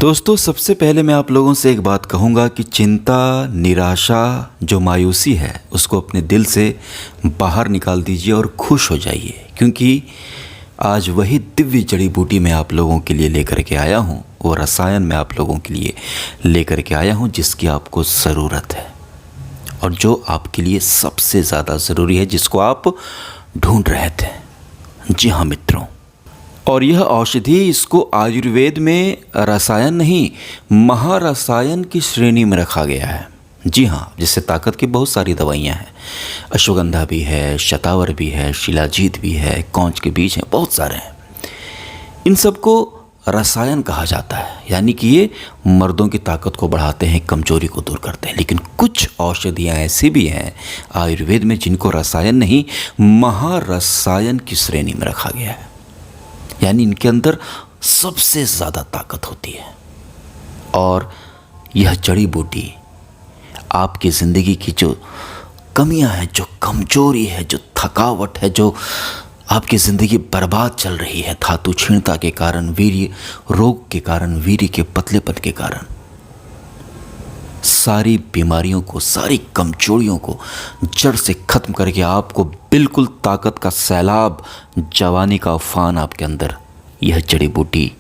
दोस्तों, सबसे पहले मैं आप लोगों से एक बात कहूँगा कि चिंता, निराशा, जो मायूसी है उसको अपने दिल से बाहर निकाल दीजिए और खुश हो जाइए, क्योंकि आज वही दिव्य जड़ी बूटी मैं आप लोगों के लिए लेकर के आया हूँ। वो रसायन मैं आप लोगों के लिए लेकर के आया हूँ जिसकी आपको ज़रूरत है और जो आपके लिए सबसे ज़्यादा ज़रूरी है, जिसको आप ढूंढ रहे थे। जी हाँ मित्रों, और यह औषधि, इसको आयुर्वेद में रसायन नहीं, महारसायन की श्रेणी में रखा गया है। जी हाँ, जिससे ताकत की बहुत सारी दवाइयाँ हैं। अश्वगंधा भी है, शतावर भी है, शिलाजीत भी है, कौंच के बीज हैं, बहुत सारे हैं। इन सबको रसायन कहा जाता है, यानी कि ये मर्दों की ताकत को बढ़ाते हैं, कमजोरी को दूर करते हैं। लेकिन कुछ औषधियाँ ऐसी भी हैं आयुर्वेद में जिनको रसायन नहीं, महारसायन की श्रेणी में रखा गया है, यानी इनके अंदर सबसे ज़्यादा ताकत होती है। और यह जड़ी बूटी आपकी ज़िंदगी की जो कमियां हैं, जो कमजोरी है, जो थकावट है, जो आपकी ज़िंदगी बर्बाद चल रही है धातु क्षीणता के कारण, वीर्य रोग के कारण, वीर्य के पतलेपन के कारण, सारी बीमारियों को, सारी कमजोरियों को जड़ से ख़त्म करके आपको बिल्कुल ताकत का सैलाब, जवानी का उफान आपके अंदर यह जड़ी बूटी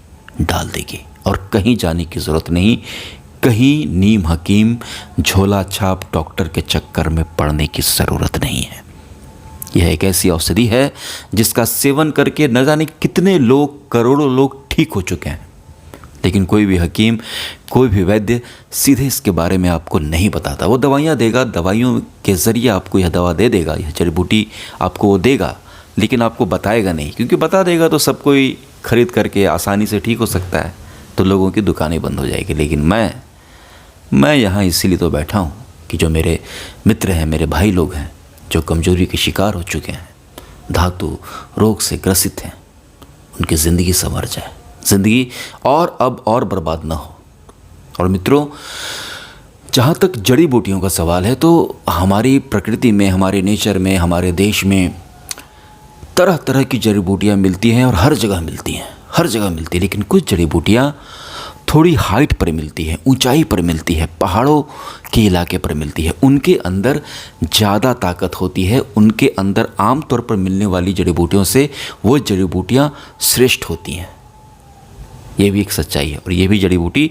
डाल देगी। और कहीं जाने की ज़रूरत नहीं, कहीं नीम हकीम, झोला छाप डॉक्टर के चक्कर में पड़ने की ज़रूरत नहीं है। यह एक ऐसी औषधि है जिसका सेवन करके न जाने कितने लोग, करोड़ों लोग ठीक हो चुके हैं, लेकिन कोई भी हकीम, कोई भी वैद्य सीधे इसके बारे में आपको नहीं बताता। वो दवाइयाँ देगा, दवाइयों के ज़रिए आपको यह दवा दे देगा, यह जड़ी बूटी आपको वो देगा, लेकिन आपको बताएगा नहीं, क्योंकि बता देगा तो सब कोई खरीद करके आसानी से ठीक हो सकता है, तो लोगों की दुकानें बंद हो जाएगी। लेकिन मैं यहाँ इसीलिए तो बैठा हूँ कि जो मेरे मित्र हैं, मेरे भाई लोग हैं, जो कमजोरी के शिकार हो चुके हैं, धातु रोग से ग्रसित हैं, उनकी ज़िंदगी संवर जाए, ज़िंदगी और अब और बर्बाद ना हो। और मित्रों, जहाँ तक जड़ी बूटियों का सवाल है, तो हमारी प्रकृति में, हमारे नेचर में, हमारे देश में तरह तरह की जड़ी बूटियाँ मिलती हैं और हर जगह मिलती हैं, हर जगह मिलती है। लेकिन कुछ जड़ी बूटियाँ थोड़ी हाइट पर मिलती है, ऊंचाई पर मिलती है, पहाड़ों के इलाके पर मिलती है, उनके अंदर ज़्यादा ताकत होती है। उनके अंदर आमतौर पर मिलने वाली जड़ी बूटियों से वो जड़ी बूटियाँ श्रेष्ठ होती हैं। ये भी एक सच्चाई है। और ये भी जड़ी बूटी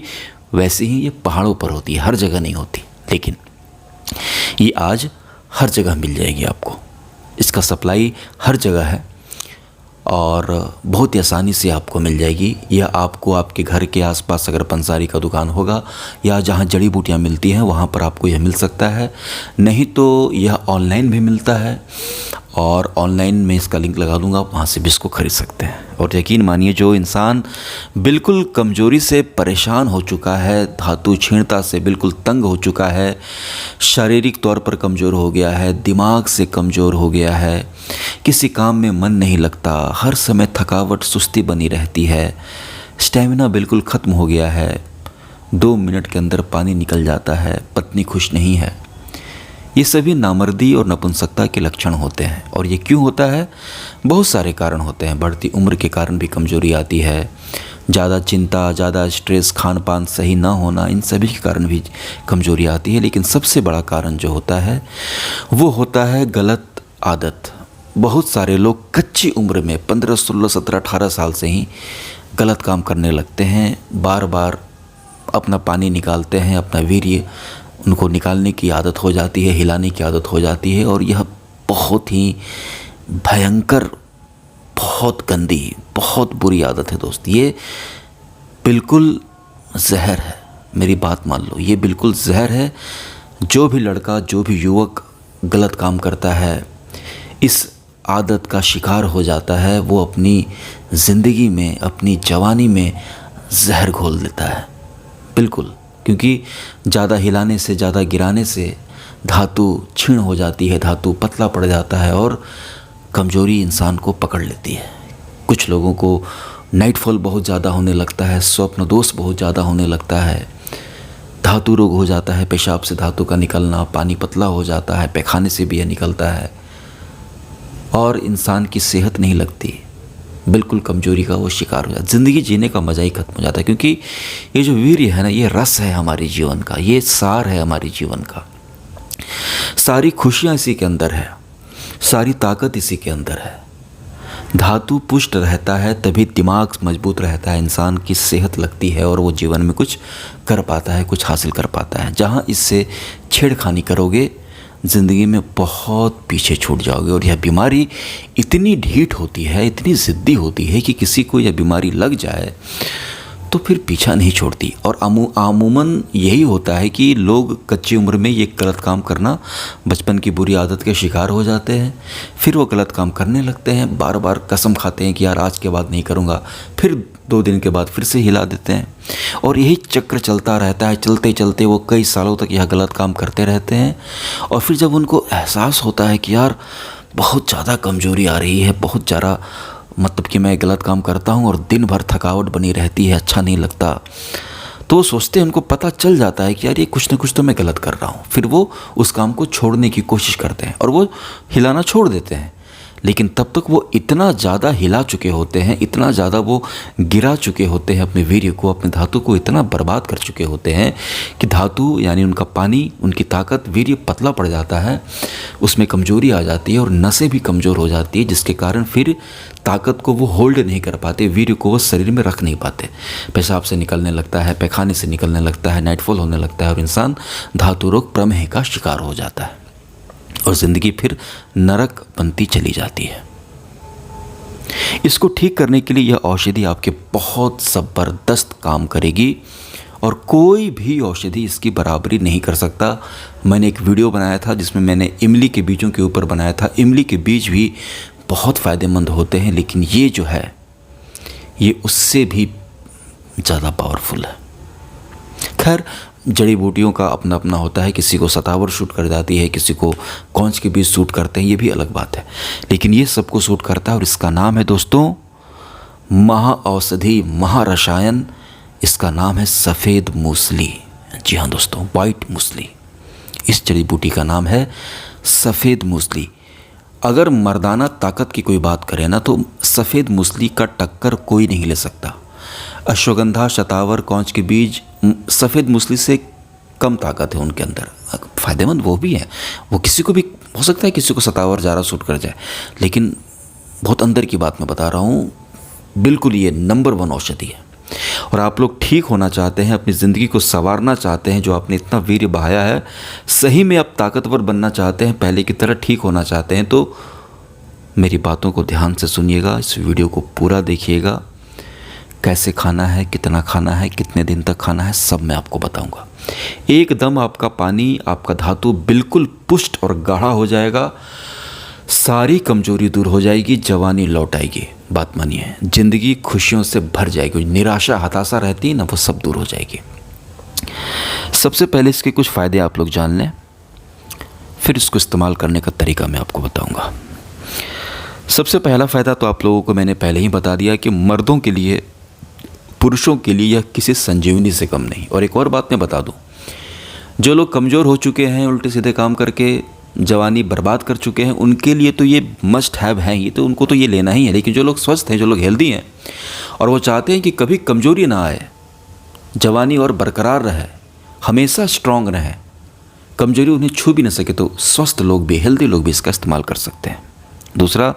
वैसे ही ये पहाड़ों पर होती है, हर जगह नहीं होती, लेकिन ये आज हर जगह मिल जाएगी आपको। इसका सप्लाई हर जगह है और बहुत ही आसानी से आपको मिल जाएगी। यह आपको आपके घर के आसपास अगर पंसारी का दुकान होगा या जहाँ जड़ी बूटियाँ मिलती हैं वहाँ पर आपको यह मिल सकता है, नहीं तो यह ऑनलाइन भी मिलता है, और ऑनलाइन में इसका लिंक लगा दूंगा, आप वहाँ से भी इसको खरीद सकते हैं। और यकीन मानिए, जो इंसान बिल्कुल कमजोरी से परेशान हो चुका है, धातु क्षीणता से बिल्कुल तंग हो चुका है, शारीरिक तौर पर कमज़ोर हो गया है, दिमाग से कमज़ोर हो गया है, किसी काम में मन नहीं लगता, हर समय थकावट, सुस्ती बनी रहती है, स्टेमिना बिल्कुल ख़त्म हो गया है, 2 मिनट के अंदर पानी निकल जाता है, पत्नी खुश नहीं है, ये सभी नामर्दी और नपुंसकता के लक्षण होते हैं। और ये क्यों होता है? बहुत सारे कारण होते हैं। बढ़ती उम्र के कारण भी कमजोरी आती है, ज़्यादा चिंता, ज़्यादा स्ट्रेस, खान पान सही ना होना, इन सभी के कारण भी कमजोरी आती है। लेकिन सबसे बड़ा कारण जो होता है वो होता है गलत आदत। बहुत सारे लोग कच्ची उम्र में 15, 16, 17, 18 साल से ही गलत काम करने लगते हैं, बार बार अपना पानी निकालते हैं, अपना वीर्य उनको निकालने की आदत हो जाती है, हिलाने की आदत हो जाती है। और यह बहुत ही भयंकर, बहुत गंदी, बहुत बुरी आदत है दोस्त। ये बिल्कुल जहर है, मेरी बात मान लो, ये बिल्कुल जहर है। जो भी लड़का, जो भी युवक गलत काम करता है, इस आदत का शिकार हो जाता है, वो अपनी ज़िंदगी में, अपनी जवानी में जहर घोल देता है, बिल्कुल। क्योंकि ज़्यादा हिलाने से, ज़्यादा गिराने से धातु क्षीण हो जाती है, धातु पतला पड़ जाता है और कमजोरी इंसान को पकड़ लेती है। कुछ लोगों को नाइटफॉल बहुत ज़्यादा होने लगता है, स्वप्न दोष बहुत ज़्यादा होने लगता है, धातु रोग हो जाता है, पेशाब से धातु का निकलना, पानी पतला हो जाता है, पैखाने से भी यह निकलता है और इंसान की सेहत नहीं लगती। बिल्कुल कमजोरी का वो शिकार हो जाता है। ज़िंदगी जीने का मज़ा ही खत्म हो जाता है, क्योंकि ये जो वीर्य है ना, ये रस है हमारे जीवन का, ये सार है हमारे जीवन का। सारी खुशियाँ इसी के अंदर है, सारी ताकत इसी के अंदर है। धातु पुष्ट रहता है तभी दिमाग मजबूत रहता है, इंसान की सेहत लगती है और वो जीवन में कुछ कर पाता है, कुछ हासिल कर पाता है। जहाँ इससे छेड़खानी करोगे ज़िंदगी में बहुत पीछे छूट जाओगे। और यह बीमारी इतनी ढीठ होती है, इतनी ज़िद्दी होती है कि किसी को यह बीमारी लग जाए तो फिर पीछा नहीं छोड़ती। और अमूमन यही होता है कि लोग कच्ची उम्र में ये गलत काम करना, बचपन की बुरी आदत के शिकार हो जाते हैं। फिर वो गलत काम करने लगते हैं, बार बार कसम खाते हैं कि यार आज के बाद नहीं करूँगा, फिर 2 दिन के बाद फिर से हिला देते हैं। और यही चक्र चलता रहता है। चलते चलते वो कई सालों तक यह गलत काम करते रहते हैं। और फिर जब उनको एहसास होता है कि यार बहुत ज़्यादा कमज़ोरी आ रही है, बहुत ज़्यादा मतलब कि मैं गलत काम करता हूँ और दिन भर थकावट बनी रहती है, अच्छा नहीं लगता, तो वो सोचते हैं, उनको पता चल जाता है कि यार ये कुछ ना कुछ तो मैं गलत कर रहा हूँ। फिर वो उस काम को छोड़ने की कोशिश करते हैं और वो हिलाना छोड़ देते हैं। लेकिन तब तक वो इतना ज़्यादा हिला चुके होते हैं, इतना ज़्यादा वो गिरा चुके होते हैं अपने वीर्य को, अपने धातु को इतना बर्बाद कर चुके होते हैं कि धातु यानी उनका पानी, उनकी ताकत, वीर्य पतला पड़ जाता है, उसमें कमजोरी आ जाती है और नसें भी कमज़ोर हो जाती है, जिसके कारण फिर ताकत को वो होल्ड नहीं कर पाते, वीर्य को वो शरीर में रख नहीं पाते। पेशाब से निकलने लगता है, पैखाने से निकलने लगता है, नाइटफॉल होने लगता है और इंसान धातु रोग प्रमेह का शिकार हो जाता है और ज़िंदगी फिर नरक बनती चली जाती है। इसको ठीक करने के लिए यह औषधि आपके बहुत ज़बरदस्त काम करेगी और कोई भी औषधि इसकी बराबरी नहीं कर सकता। मैंने एक वीडियो बनाया था जिसमें मैंने इमली के बीजों के ऊपर बनाया था। इमली के बीज भी बहुत फ़ायदेमंद होते हैं, लेकिन ये जो है ये उससे भी ज़्यादा पावरफुल है। खैर, जड़ी बूटियों का अपना अपना होता है, किसी को सतावर सूट कर जाती है, किसी को कौंच के बीज सूट करते हैं, ये भी अलग बात है, लेकिन ये सबको सूट करता है और इसका नाम है दोस्तों महाऔषधि, महारसायन। इसका नाम है सफ़ेद मूसली। जी हाँ दोस्तों, वाइट मूसली। इस जड़ी बूटी का नाम है सफ़ेद मूसली। अगर मर्दाना ताकत की कोई बात करें ना, तो सफ़ेद मूसली का टक्कर कोई नहीं ले सकता। अश्वगंधा, शतावर, कौंच के बीज सफ़ेद मूसली से कम ताकत है उनके अंदर। फ़ायदेमंद वो भी हैं, वो किसी को भी हो सकता है, किसी को शतावर ज़्यादा सूट कर जाए, लेकिन बहुत अंदर की बात मैं बता रहा हूँ। बिल्कुल ये नंबर 1 औषधि है। और आप लोग ठीक होना चाहते हैं, अपनी ज़िंदगी को संवारना चाहते हैं, जो आपने इतना वीर्य बहाया है, सही में आप ताकतवर बनना चाहते हैं, पहले की तरह ठीक होना चाहते हैं, तो मेरी बातों को ध्यान से सुनिएगा, इस वीडियो को पूरा देखिएगा। कैसे खाना है, कितना खाना है, कितने दिन तक खाना है, सब मैं आपको बताऊंगा। एकदम आपका पानी, आपका धातु बिल्कुल पुष्ट और गाढ़ा हो जाएगा, सारी कमजोरी दूर हो जाएगी, जवानी लौट आएगी। बात मानिए, ज़िंदगी खुशियों से भर जाएगी, निराशा, हताशा रहती है ना, वो सब दूर हो जाएगी। सबसे पहले इसके कुछ फ़ायदे आप लोग जान लें, फिर इसको इस्तेमाल करने का तरीका मैं आपको बताऊंगा। सबसे पहला फ़ायदा तो आप लोगों को मैंने पहले ही बता दिया कि मर्दों के लिए, पुरुषों के लिए यह किसी संजीवनी से कम नहीं। और एक और बात मैं बता दूं, जो लोग कमज़ोर हो चुके हैं, उल्टे सीधे काम करके जवानी बर्बाद कर चुके हैं, उनके लिए तो ये मस्ट हैव है, ये तो उनको तो ये लेना ही है। लेकिन जो लोग स्वस्थ हैं, जो लोग हेल्दी हैं और वो चाहते हैं कि कभी कमज़ोरी ना आए, जवानी और बरकरार रहे, हमेशा स्ट्रांग रहे, कमज़ोरी उन्हें छू भी ना सके, तो स्वस्थ लोग भी, हेल्दी लोग भी इसका इस्तेमाल कर सकते हैं। दूसरा,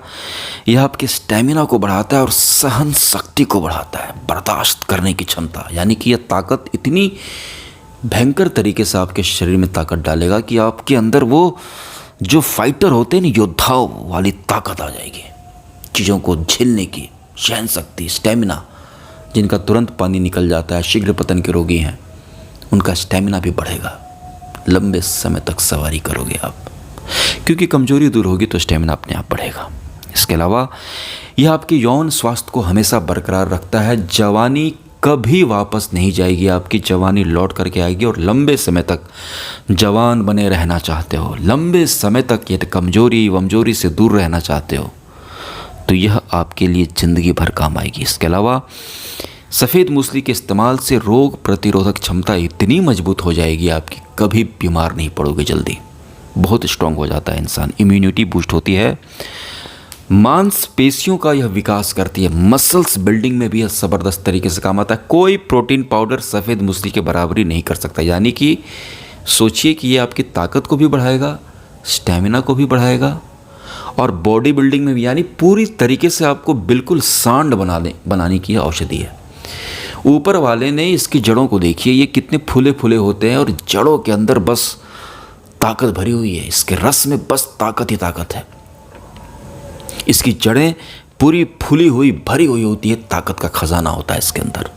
यह आपके स्टैमिना को बढ़ाता है और सहन शक्ति को बढ़ाता है, बर्दाश्त करने की क्षमता। यानी कि यह ताकत इतनी भयंकर तरीके से आपके शरीर में ताकत डालेगा कि आपके अंदर वो जो फाइटर होते हैं ना, योद्धाओं वाली ताकत आ जाएगी, चीज़ों को झेलने की सहन शक्ति, स्टैमिना। जिनका तुरंत पानी निकल जाता है, शीघ्र पतन के रोगी हैं, उनका स्टैमिना भी बढ़ेगा, लंबे समय तक सवारी करोगे आप, क्योंकि कमजोरी दूर होगी तो स्टेमिना अपने आप बढ़ेगा। इसके अलावा यह आपके यौन स्वास्थ्य को हमेशा बरकरार रखता है। जवानी कभी वापस नहीं जाएगी, आपकी जवानी लौट करके आएगी और लंबे समय तक जवान बने रहना चाहते हो, लंबे समय तक ये कमजोरी वमजोरी से दूर रहना चाहते हो, तो यह आपके लिए ज़िंदगी भर काम आएगी। इसके अलावा सफ़ेद मूसली के इस्तेमाल से रोग प्रतिरोधक क्षमता इतनी मजबूत हो जाएगी आपकी, कभी बीमार नहीं पड़ोगे, जल्दी बहुत स्ट्रांग हो जाता है इंसान, इम्यूनिटी बूस्ट होती है, मांसपेशियों का यह विकास करती है, मसल्स बिल्डिंग में भी यह ज़बरदस्त तरीके से काम आता है। कोई प्रोटीन पाउडर सफ़ेद मूसली के बराबरी नहीं कर सकता। यानी कि सोचिए कि ये आपकी ताकत को भी बढ़ाएगा, स्टेमिना को भी बढ़ाएगा और बॉडी बिल्डिंग में भी, यानी पूरी तरीके से आपको बिल्कुल सांड बनाने की औषधि है। ऊपर वाले ने इसकी जड़ों को देखिए, ये कितने फूले फूले होते हैं और जड़ों के अंदर बस ताकत भरी हुई है। इसके रस में बस ताकत ही ताकत है। इसकी जड़ें पूरी फूली हुई भरी हुई होती है, ताकत का खजाना होता है इसके अंदर।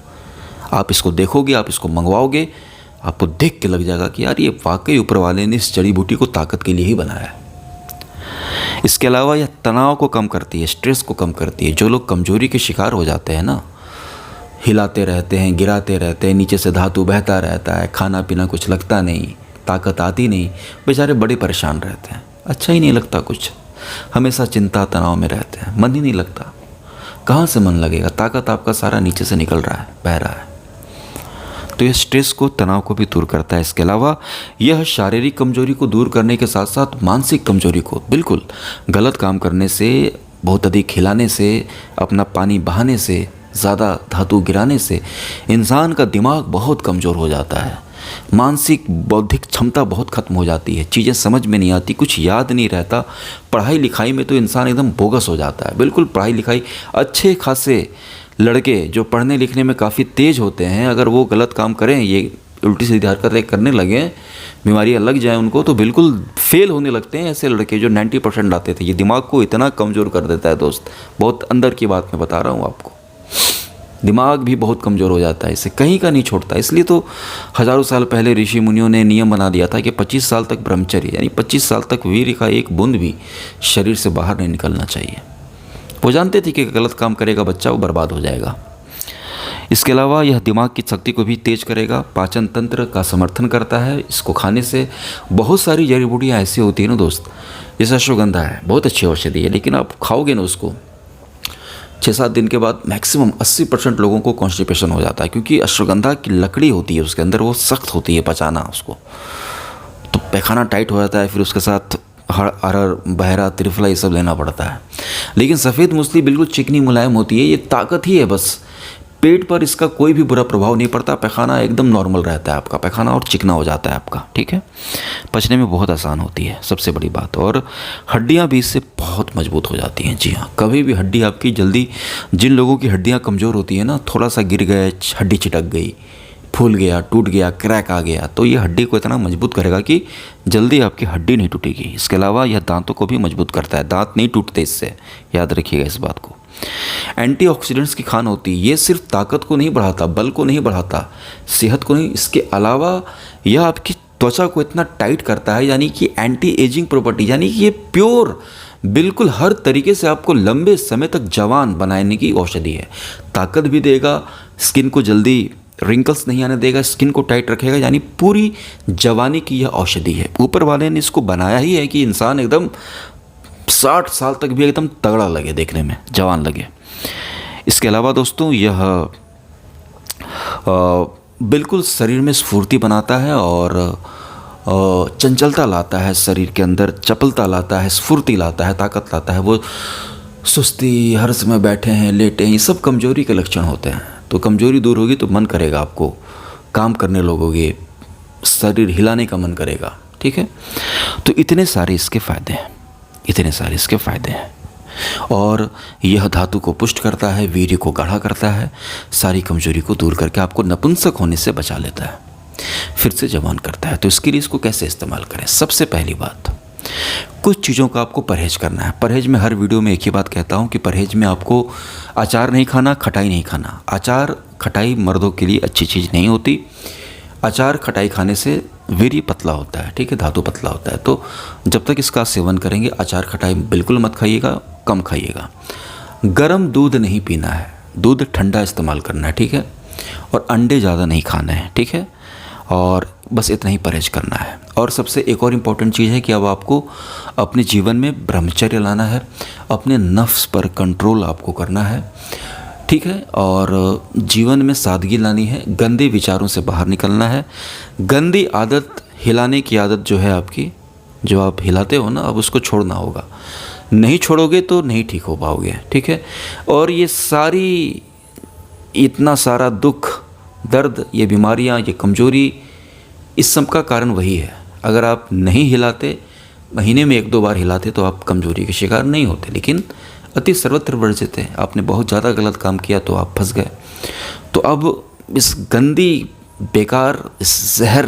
आप इसको देखोगे, आप इसको मंगवाओगे, आपको देख के लग जाएगा कि यार ये वाकई ऊपर वाले ने इस जड़ी बूटी को ताकत के लिए ही बनाया है। इसके अलावा यह तनाव को कम करती है, स्ट्रेस को कम करती है। जो लोग कमजोरी के शिकार हो जाते हैं ना, हिलाते रहते हैं, गिराते रहते हैं, नीचे से धातु बहता रहता है, खाना पीना कुछ लगता नहीं, ताकत आती नहीं, बेचारे बड़े परेशान रहते हैं, अच्छा ही नहीं लगता कुछ, हमेशा चिंता तनाव में रहते हैं, मन ही नहीं लगता। कहाँ से मन लगेगा? ताकत आपका सारा नीचे से निकल रहा है, बह रहा है। तो यह स्ट्रेस को, तनाव को भी दूर करता है। इसके अलावा यह शारीरिक कमजोरी को दूर करने के साथ साथ मानसिक कमजोरी को, बिल्कुल गलत काम करने से, बहुत अधिक हिलाने से, अपना पानी बहाने से, ज़्यादा धातु गिराने से इंसान का दिमाग बहुत कमज़ोर हो जाता है। मानसिक बौद्धिक क्षमता बहुत ख़त्म हो जाती है, चीज़ें समझ में नहीं आती, कुछ याद नहीं रहता। पढ़ाई लिखाई में तो इंसान एकदम बोगस हो जाता है। बिल्कुल पढ़ाई लिखाई, अच्छे खासे लड़के जो पढ़ने लिखने में काफ़ी तेज़ होते हैं, अगर वो गलत काम करें, ये उल्टी सीधी हरकतें करने लगें, बीमारियां लग जाएं उनको, तो बिल्कुल फेल होने लगते हैं। ऐसे लड़के जो 90% आते थे, ये दिमाग को इतना कमज़ोर कर देता है दोस्त। बहुत अंदर की बात मैं बता रहा हूँ आपको, दिमाग भी बहुत कमज़ोर हो जाता है, इसे कहीं का नहीं छोड़ता। इसलिए तो हज़ारों साल पहले ऋषि मुनियों ने नियम बना दिया था कि 25 साल तक ब्रह्मचर्य, यानी 25 साल तक वीर्य का एक बूंद भी शरीर से बाहर नहीं निकलना चाहिए। वो जानते थे कि गलत काम करेगा बच्चा, वो बर्बाद हो जाएगा। इसके अलावा यह दिमाग की शक्ति को भी तेज करेगा, पाचन तंत्र का समर्थन करता है। इसको खाने से बहुत सारी जड़ी बूटियाँ ऐसी होती है ना दोस्त, जैसे अश्वगंधा है, बहुत अच्छी औषधि है, लेकिन आप खाओगे ना उसको 6-7 दिन के बाद मैक्सिमम 80% लोगों को कॉन्स्टिपेशन हो जाता है, क्योंकि अश्वगंधा की लकड़ी होती है उसके अंदर, वो सख्त होती है पचाना उसको, तो पैखाना टाइट हो जाता है। फिर उसके साथ अरहर, बहरा, त्रिफला ये सब लेना पड़ता है। लेकिन सफ़ेद मूसली बिल्कुल चिकनी मुलायम होती है, ये ताकत ही है बस। पेट पर इसका कोई भी बुरा प्रभाव नहीं पड़ता, पैखाना एकदम नॉर्मल रहता है आपका, पैखाना और चिकना हो जाता है आपका, ठीक है। पचने में बहुत आसान होती है, सबसे बड़ी बात। और हड्डियां भी इससे बहुत मजबूत हो जाती हैं। जी हाँ, कभी भी हड्डी आपकी जल्दी, जिन लोगों की हड्डियां कमज़ोर होती है ना, थोड़ा सा गिर गए, हड्डी छिटक गई, फूल गया, टूट गया, क्रैक आ गया, तो ये हड्डी को इतना मजबूत करेगा कि जल्दी आपकी हड्डी नहीं टूटेगी। इसके अलावा यह दांतों को भी मजबूत करता है, दांत नहीं टूटते इससे, याद रखिएगा इस बात को। एंटीऑक्सीडेंट्स की खान होती है, ये सिर्फ ताकत को नहीं बढ़ाता, बल को नहीं बढ़ाता, सेहत को नहीं, इसके अलावा यह आपकी त्वचा को इतना टाइट करता है, यानी कि एंटी एजिंग प्रॉपर्टी, यानी कि ये प्योर बिल्कुल हर तरीके से आपको लंबे समय तक जवान बनाने की औषधि है। ताकत भी देगा, स्किन को जल्दी रिंकल्स नहीं आने देगा, स्किन को टाइट रखेगा, यानी पूरी जवानी की यह औषधि है। ऊपर वाले ने इसको बनाया ही है कि इंसान एकदम 60 साल तक भी एकदम तगड़ा लगे, देखने में जवान लगे। इसके अलावा दोस्तों यह बिल्कुल शरीर में स्फूर्ति बनाता है और चंचलता लाता है, शरीर के अंदर चपलता लाता है, स्फूर्ति लाता है, ताकत लाता है। वो सुस्ती, हर समय बैठे हैं, लेटे हैं, ये सब कमजोरी के लक्षण होते हैं। तो कमजोरी दूर होगी तो मन करेगा आपको काम करने लगोगे, शरीर हिलाने का मन करेगा, ठीक है। तो इतने सारे इसके फ़ायदे हैं, इतने सारे इसके फ़ायदे हैं। और यह धातु को पुष्ट करता है, वीर्य को गाढ़ा करता है, सारी कमजोरी को दूर करके आपको नपुंसक होने से बचा लेता है, फिर से जवान करता है। तो इसके लिए इसको कैसे इस्तेमाल करें? सबसे पहली बात, कुछ चीज़ों का आपको परहेज करना है। परहेज में हर वीडियो में एक ही बात कहता हूँ कि परहेज में आपको अचार नहीं खाना, खटाई नहीं खाना। अचार खटाई मर्दों के लिए अच्छी चीज़ नहीं होती। अचार खटाई खाने से वीर्य पतला होता है, ठीक है, धातु पतला होता है। तो जब तक इसका सेवन करेंगे, अचार खटाई बिल्कुल मत खाइएगा, कम खाइएगा। गर्म दूध नहीं पीना है, दूध ठंडा इस्तेमाल करना है, ठीक है। और अंडे ज़्यादा नहीं खाने हैं, ठीक है। और बस इतना ही परहेज करना है। और सबसे एक और इम्पॉर्टेंट चीज़ है कि अब आपको अपने जीवन में ब्रह्मचर्य लाना है, अपने नफ्स पर कंट्रोल आपको करना है, ठीक है। और जीवन में सादगी लानी है, गंदे विचारों से बाहर निकलना है। गंदी आदत, हिलाने की आदत जो है आपकी, जो आप हिलाते हो ना, अब उसको छोड़ना होगा। नहीं छोड़ोगे तो नहीं ठीक हो पाओगे, ठीक है। और ये सारी, इतना सारा दुख, दर्द, ये बीमारियां, ये कमज़ोरी, इस सब का कारण वही है। अगर आप नहीं हिलाते, महीने में 1-2 बार हिलाते, तो आप कमज़ोरी के शिकार नहीं होते। लेकिन अति सर्वत्र वर्जित है, आपने बहुत ज़्यादा गलत काम किया तो आप फंस गए। तो अब इस गंदी, बेकार, इस जहर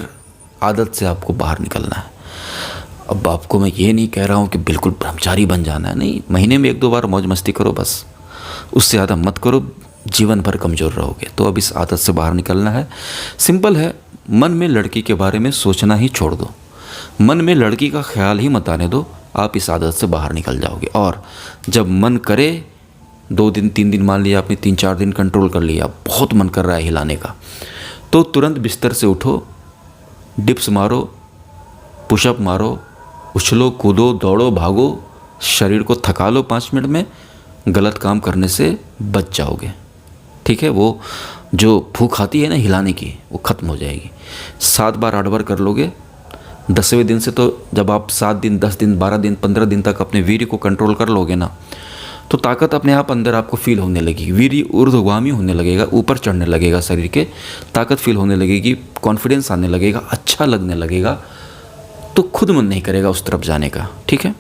आदत से आपको बाहर निकलना है। अब आपको मैं ये नहीं कह रहा हूँ कि बिल्कुल ब्रह्मचारी बन जाना है, नहीं, महीने में 1-2 बार मौज मस्ती करो बस, उससे ज़्यादा मत करो, जीवन भर कमज़ोर रहोगे। तो अब इस आदत से बाहर निकलना है। सिंपल है, मन में लड़की के बारे में सोचना ही छोड़ दो, मन में लड़की का ख्याल ही मत आने दो, आप इस आदत से बाहर निकल जाओगे। और जब मन करे, 2 दिन 3 दिन, मान लिया आपने 3-4 दिन कंट्रोल कर लिया, बहुत मन कर रहा है हिलाने का, तो तुरंत बिस्तर से उठो, डिप्स मारो, पुशअप मारो, उछलो, कूदो, दौड़ो, भागो, शरीर को थका लो 5 मिनट में, गलत काम करने से बच जाओगे, ठीक है। वो जो भूख आती है ना हिलाने की, वो ख़त्म हो जाएगी। 7 बार 8 बार कर लोगे, 10वें दिन से, तो जब आप 7 दिन, 10 दिन, 12 दिन, 15 दिन तक अपने वीर्य को कंट्रोल कर लोगे ना, तो ताकत अपने आप अंदर आपको फील होने लगेगी, वीर्य ऊर्ध्वगामी होने लगेगा, ऊपर चढ़ने लगेगा शरीर के, ताकत फील होने लगेगी, कॉन्फिडेंस आने लगेगा, अच्छा लगने लगेगा, तो खुद मन नहीं करेगा उस तरफ जाने का, ठीक है।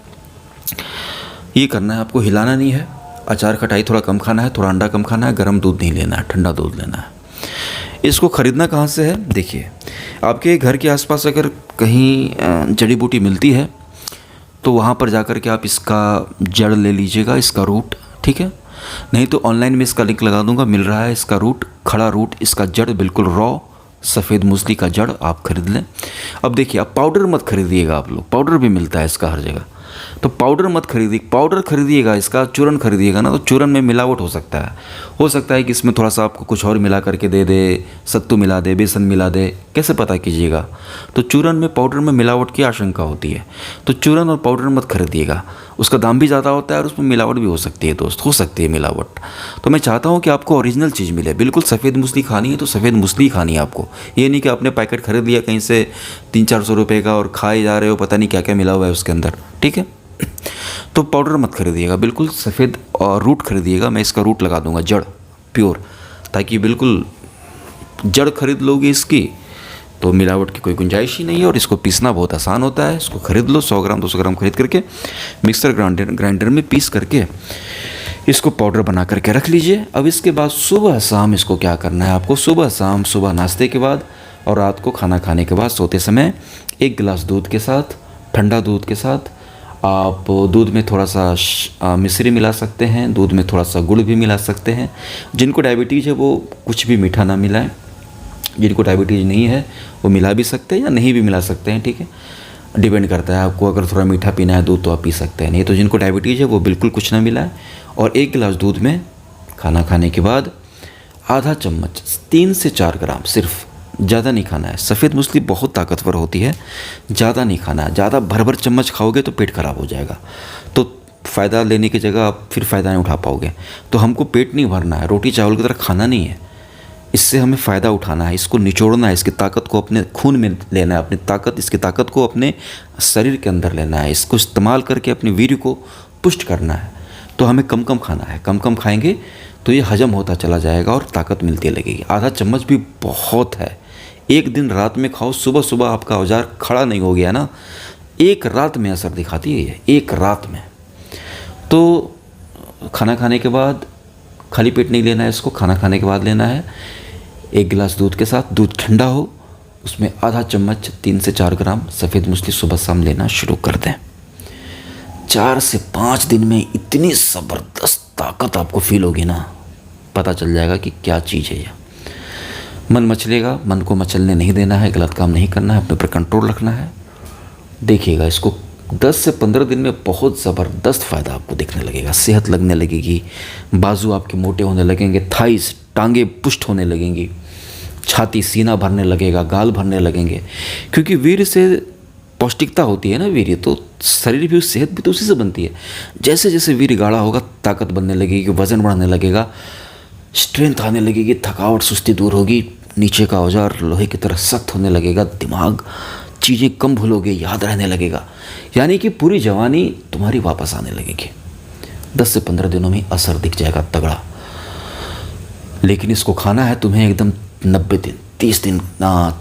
ये करना है आपको, हिलाना नहीं है। अचार खटाई थोड़ा कम खाना है, थोड़ा अंडा कम खाना है, गर्म दूध नहीं लेना है, ठंडा दूध लेना है। इसको ख़रीदना कहाँ से है? देखिए, आपके घर के आसपास अगर कहीं जड़ी बूटी मिलती है तो वहाँ पर जाकर के आप इसका जड़ ले लीजिएगा, इसका रूट, ठीक है। नहीं तो ऑनलाइन में इसका लिंक लगा दूंगा, मिल रहा है इसका रूट, खड़ा रूट, इसका जड़ बिल्कुल रॉ, सफ़ेद मूसली का जड़ आप खरीद लें। अब देखिए, आप पाउडर मत खरीदिएगा, आप लोग, पाउडर भी मिलता है इसका हर जगह, तो पाउडर मत खरीदिए। पाउडर खरीदिएगा, इसका चूरन खरीदिएगा ना, तो चूरन में मिलावट हो सकता है कि इसमें थोड़ा सा आपको कुछ और मिला करके दे दे, सत्तू मिला दे, बेसन मिला दे, कैसे पता कीजिएगा? तो चूरन में, पाउडर में मिलावट की आशंका होती है, तो चूरन और पाउडर मत खरीदिएगा, उसका दाम भी ज़्यादा होता है और उसमें मिलावट भी हो सकती है दोस्त, हो सकती है मिलावट। तो मैं चाहता हूँ कि आपको ओरिजिनल चीज़ मिले, बिल्कुल सफ़ेद मूसली खानी है तो सफ़ेद मूसली खानी है आपको, ये नहीं कि आपने पैकेट खरीद लिया कहीं से 300-400 रुपये का और खाए जा रहे हो, पता नहीं क्या क्या मिला हुआ है उसके अंदर, ठीक है। तो पाउडर मत खरीदिएगा, बिल्कुल सफ़ेद और रूट खरीदिएगा। मैं इसका रूट लगा दूंगा, जड़ प्योर, ताकि बिल्कुल जड़ खरीद लोगे इसकी तो मिलावट की कोई गुंजाइश ही नहीं है। और इसको पीसना बहुत आसान होता है, इसको खरीद लो, 100 ग्राम 200 ग्राम खरीद करके मिक्सर ग्राइंडर में पीस करके इसको पाउडर बना करके रख लीजिए। अब इसके बाद सुबह शाम इसको क्या करना है आपको, सुबह शाम, सुबह नाश्ते के बाद और रात को खाना खाने के बाद सोते समय 1 गिलास दूध के साथ, ठंडा दूध के साथ, आप दूध में थोड़ा सा मिश्री मिला सकते हैं, दूध में थोड़ा सा गुड़ भी मिला सकते हैं। जिनको डायबिटीज़ है वो कुछ भी मीठा ना मिलाएं, जिनको डायबिटीज़ नहीं है वो मिला भी सकते हैं या नहीं भी मिला सकते हैं, ठीक है, डिपेंड करता है आपको। अगर थोड़ा मीठा पीना है दूध तो आप पी सकते हैं, नहीं तो जिनको डायबिटीज़ है वो बिल्कुल कुछ ना मिलाएं। और 1 गिलास दूध में खाना खाने के बाद आधा चम्मच, 3 से 4 ग्राम सिर्फ, ज़्यादा नहीं खाना है। सफ़ेद मूसली बहुत ताकतवर होती है, ज़्यादा नहीं खाना है। ज़्यादा भर चम्मच खाओगे तो पेट खराब हो जाएगा, तो फ़ायदा लेने की जगह आप फिर फ़ायदा नहीं उठा पाओगे। तो हमको पेट नहीं भरना है, रोटी चावल की तरह खाना नहीं है, इससे हमें फ़ायदा उठाना है, इसको निचोड़ना है, इसकी ताकत को अपने खून में लेना है, अपनी ताकत, इसकी ताकत को अपने शरीर के अंदर लेना है, इसको इस्तेमाल करके अपने वीर्य को पुष्ट करना है। तो हमें कम कम खाना है, कम कम खाएंगे तो ये हजम होता चला जाएगा और ताकत मिलती लगेगी। आधा चम्मच भी बहुत है। एक दिन रात में खाओ, सुबह सुबह आपका औजार खड़ा नहीं हो गया ना, एक रात में असर दिखाती है ये, एक रात में। तो खाना खाने के बाद, खाली पेट नहीं लेना है इसको, खाना खाने के बाद लेना है। 1 गिलास दूध के साथ, दूध ठंडा हो, उसमें आधा चम्मच 3 से 4 ग्राम सफ़ेद मूसली सुबह शाम लेना शुरू कर दें। 4 से 5 दिन में इतनी ज़बरदस्त ताकत आपको फील होगी ना, पता चल जाएगा कि क्या चीज़ है यह। मन मचलेगा, मन को मचलने नहीं देना है, गलत काम नहीं करना है, अपने ऊपर कंट्रोल रखना है। देखिएगा इसको 10 से 15 दिन में बहुत ज़बरदस्त फ़ायदा आपको दिखने लगेगा, सेहत लगने लगेगी, बाजू आपके मोटे होने लगेंगे, थाइस, टांगे पुष्ट होने लगेंगी, छाती, सीना भरने लगेगा, गाल भरने लगेंगे। क्योंकि वीर्य से पौष्टिकता होती है ना, वीर्य तो शरीर भी, सेहत भी तो उसी से बनती है। जैसे जैसे वीर्य गाढ़ा होगा, ताकत बनने लगेगी, वज़न बढ़ने लगेगा, स्ट्रेंथ आने लगेगी, थकावट सुस्ती दूर होगी, नीचे का औजार लोहे की तरह सख्त होने लगेगा, दिमाग चीज़ें कम भूलोगे, याद रहने लगेगा, यानी कि पूरी जवानी तुम्हारी वापस आने लगेगी। 10 से 15 दिनों में असर दिख जाएगा तगड़ा। लेकिन इसको खाना है तुम्हें एकदम 90 दिन, 30 दिन,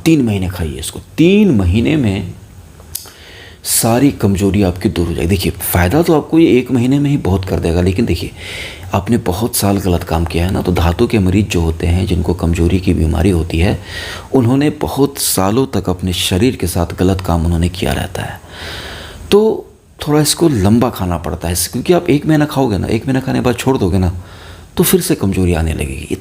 3 महीने खाइए इसको। 3 महीने में सारी कमजोरी आपकी दूर हो जाएगी। देखिए फ़ायदा तो आपको ये 1 महीने में ही बहुत कर देगा, लेकिन देखिए आपने बहुत साल गलत काम किया है ना, तो धातु के मरीज जो होते हैं, जिनको कमजोरी की बीमारी होती है, उन्होंने बहुत सालों तक अपने शरीर के साथ गलत काम उन्होंने किया रहता है। तो थोड़ा इसको लंबा खाना पड़ता है, क्योंकि आप 1 महीना खाओगे ना, 1 महीना खाने के बाद छोड़ दोगे ना, तो फिर से कमजोरी आने लगेगी। ये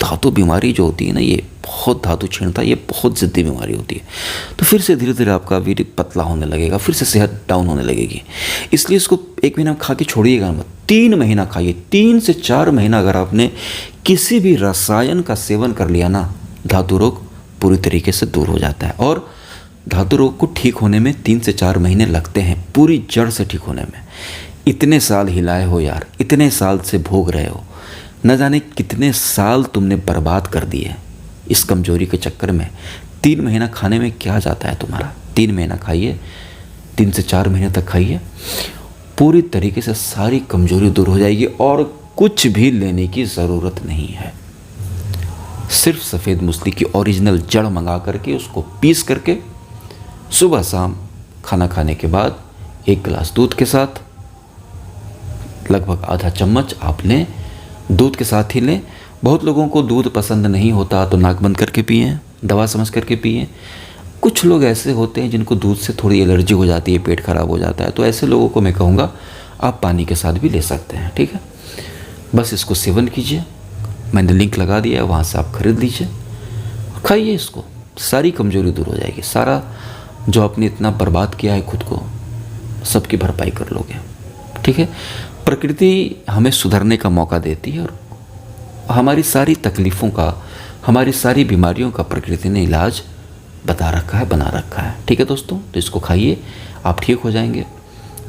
धातु बीमारी जो होती है ना, ये बहुत धातु छीनता है, ये बहुत ज़िद्दी बीमारी होती है। तो फिर से धीरे धीरे आपका वीर्य पतला होने लगेगा, फिर से सेहत डाउन होने लगेगी। इसलिए इसको 1 महीना खा के छोड़िएगा मत, 3 महीना खाइए। 3 से 4 महीना अगर आपने किसी भी रसायन का सेवन कर लिया ना, धातु रोग पूरी तरीके से दूर हो जाता है। और धातु रोग को ठीक होने में 3 से 4 महीने लगते हैं, पूरी जड़ से ठीक होने में। इतने साल हिलाए हो यार, इतने साल से भोग रहे हो, न जाने कितने साल तुमने बर्बाद कर दिए इस कमजोरी के चक्कर में। 3 महीना खाने में क्या जाता है तुम्हारा? 3 महीना खाइए, 3 से 4 महीने तक खाइए, पूरी तरीके से सारी कमजोरी दूर हो जाएगी और कुछ भी लेने की ज़रूरत नहीं है। सिर्फ सफ़ेद मूसली की ओरिजिनल जड़ मंगा करके उसको पीस करके सुबह शाम खाना खाने के बाद 1 गिलास दूध के साथ, लगभग आधा चम्मच आप लें, दूध के साथ ही लें। बहुत लोगों को दूध पसंद नहीं होता तो नाक बंद करके पिएं, दवा समझ करके पिएं। कुछ लोग ऐसे होते हैं जिनको दूध से थोड़ी एलर्जी हो जाती है, पेट खराब हो जाता है, तो ऐसे लोगों को मैं कहूँगा आप पानी के साथ भी ले सकते हैं, ठीक है। बस इसको सेवन कीजिए, मैंने लिंक लगा दिया है, वहाँ से आप खरीद लीजिए, खाइए इसको, सारी कमजोरी दूर हो जाएगी। सारा जो आपने इतना बर्बाद किया है खुद को, सबकी भरपाई कर लोगे, ठीक है। प्रकृति हमें सुधरने का मौका देती है और हमारी सारी तकलीफ़ों का, हमारी सारी बीमारियों का प्रकृति ने इलाज बता रखा है, बना रखा है, ठीक है दोस्तों। तो इसको खाइए, आप ठीक हो जाएंगे,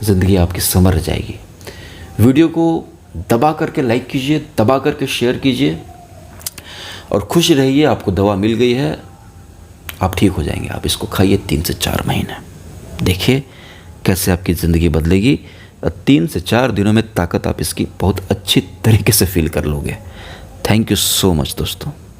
ज़िंदगी आपकी संवर जाएगी। वीडियो को दबा करके लाइक कीजिए, दबा करके शेयर कीजिए और खुश रहिए। आपको दवा मिल गई है, आप ठीक हो जाएंगे। आप इसको खाइए 3 से 4 महीने, देखिए कैसे आपकी ज़िंदगी बदलेगी। 3 से 4 दिनों में ताकत आप इसकी बहुत अच्छी तरीके से फील कर लोगे। थैंक यू सो मच दोस्तों।